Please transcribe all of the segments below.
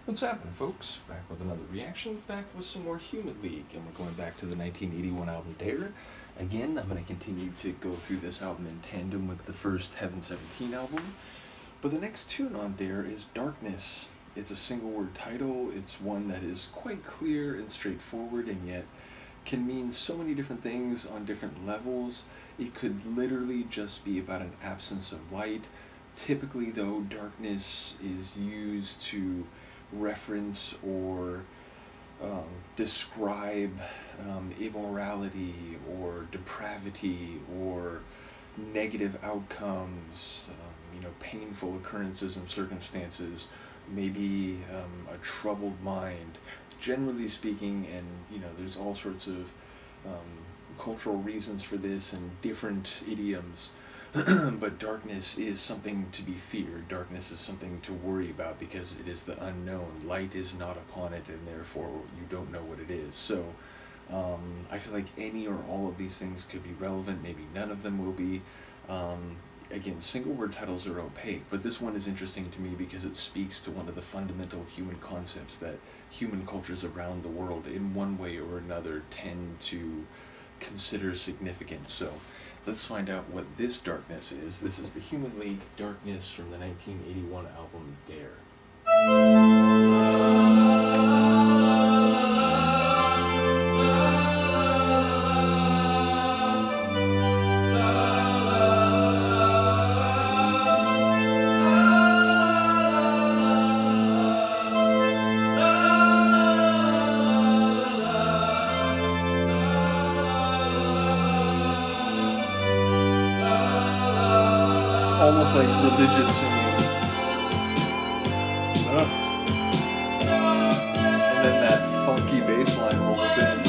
What's happening, folks? Back with another reaction, back with some more Human League, and we're going back to the 1981 album Dare. Again, I'm going to continue to go through this album in tandem with the first Heaven 17 album, but the next tune on Dare is Darkness. It's a single word title, it's one that is quite clear and straightforward, and yet can mean so many different things on different levels. It could literally just be about an absence of light. Typically, though, darkness is used to reference or describe immorality or depravity or negative outcomes, painful occurrences and circumstances, maybe a troubled mind, generally speaking. And there's all sorts of cultural reasons for this and different idioms. But darkness is something to be feared. Darkness is something to worry about because it is the unknown. Light is not upon it, and therefore you don't know what it is. So I feel like any or all of these things could be relevant. Maybe none of them will be. Again, single word titles are opaque, but this one is interesting to me because it speaks to one of the fundamental human concepts that human cultures around the world, in one way or another, tend to consider significant. So let's find out what this darkness is. This is the Human League Darkness from the 1981 album Dare. Almost like religious singing. Ugh. And then that funky bass line rolls in.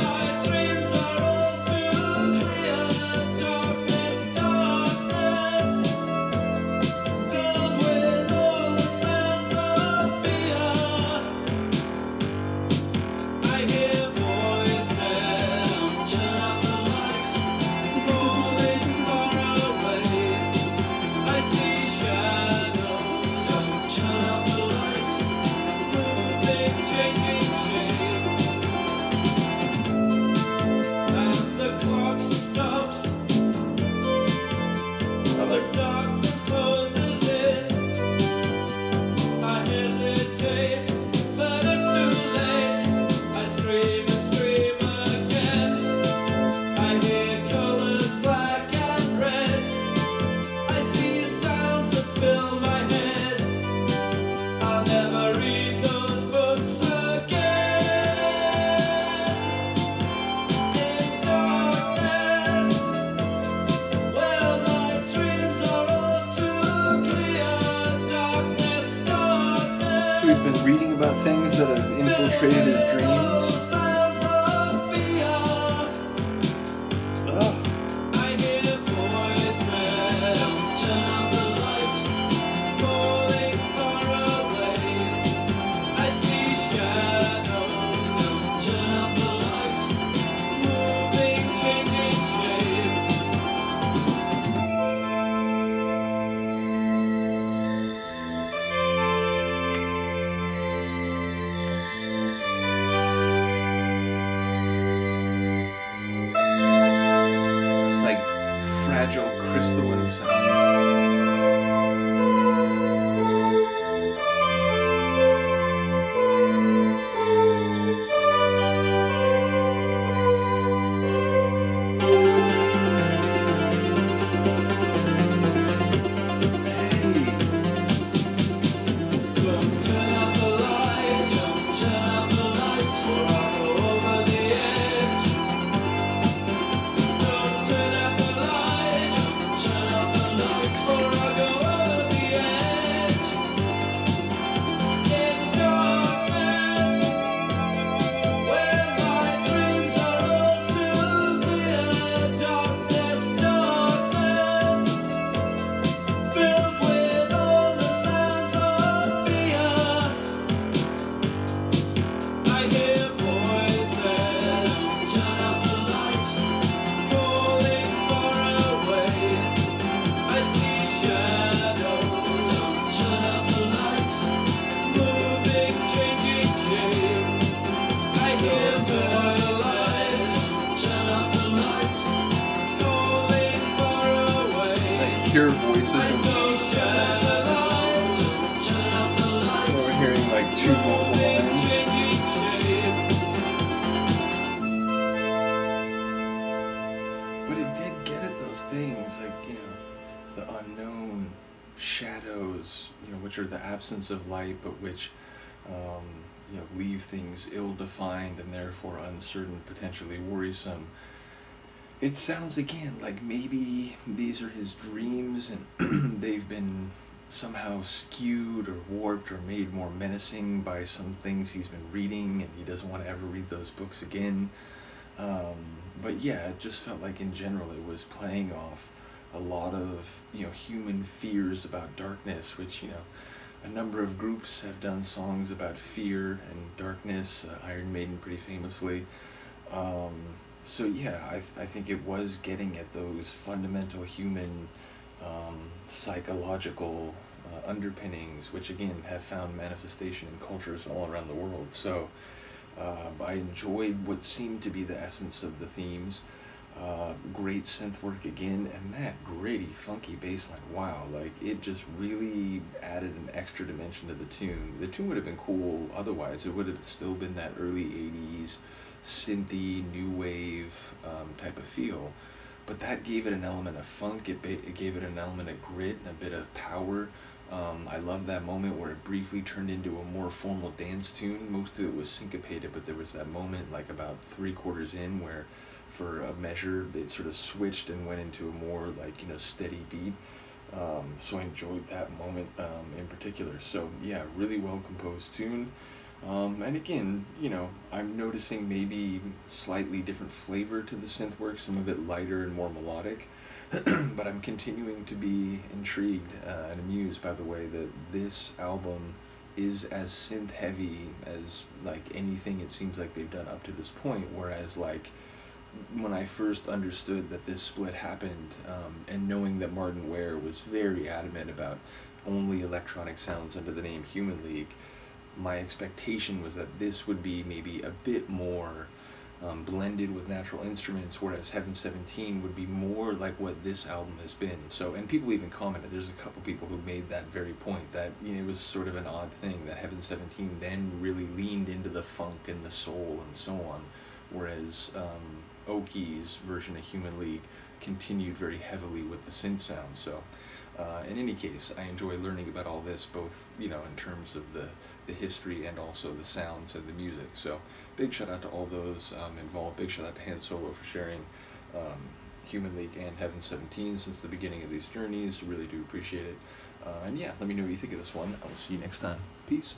So he's been reading about things that have infiltrated his dreams. pure voices. We're hearing like two vocal lines. But it did get at those things, like, you know, the unknown, shadows, you know, which are the absence of light, but which, you know, leave things ill-defined and therefore uncertain, potentially worrisome. It sounds again like maybe these are his dreams and they've been somehow skewed or warped or made more menacing by some things he's been reading, and he doesn't want to ever read those books again. But yeah, it just felt like in general it was playing off a lot of, you know, human fears about darkness, which, you know, a number of groups have done songs about fear and darkness, Iron Maiden pretty famously. So yeah, I think it was getting at those fundamental human psychological underpinnings, which again have found manifestation in cultures all around the world. So I enjoyed what seemed to be the essence of the themes. Great synth work again, and that gritty, funky bass line, wow, like it just really added an extra dimension to the tune. The tune would have been cool otherwise. It would have still been that early 80s synthy, new wave type of feel, but that gave it an element of funk, it gave it an element of grit and a bit of power. I love that moment where it briefly turned into a more formal dance tune. Most of it was syncopated, but there was that moment like about 3/4 in where for a measure it sort of switched and went into a more like, you know, steady beat. So I enjoyed that moment in particular. So yeah, really well composed tune. And again, you know, I'm noticing maybe slightly different flavor to the synth work, some of it lighter and more melodic, but I'm continuing to be intrigued and amused by the way that this album is as synth heavy as like anything it seems like they've done up to this point, whereas like when I first understood that this split happened, and knowing that Martin Ware was very adamant about only electronic sounds under the name Human League, my expectation was that this would be maybe a bit more blended with natural instruments, whereas Heaven 17 would be more like what this album has been. So, and people even commented, there's a couple people who made that very point, that, you know, it was sort of an odd thing that Heaven 17 then really leaned into the funk and the soul and so on, whereas Oakey's version of Human League continued very heavily with the synth sound. So in any case, I enjoy learning about all this, both, you know, in terms of the history and also the sounds and the music. So big shout out to all those involved. Big shout out to Han Solo for sharing Human League and Heaven 17 since the beginning of these journeys. Really do appreciate it. And yeah, let me know what you think of this one. I will see you next time. Peace.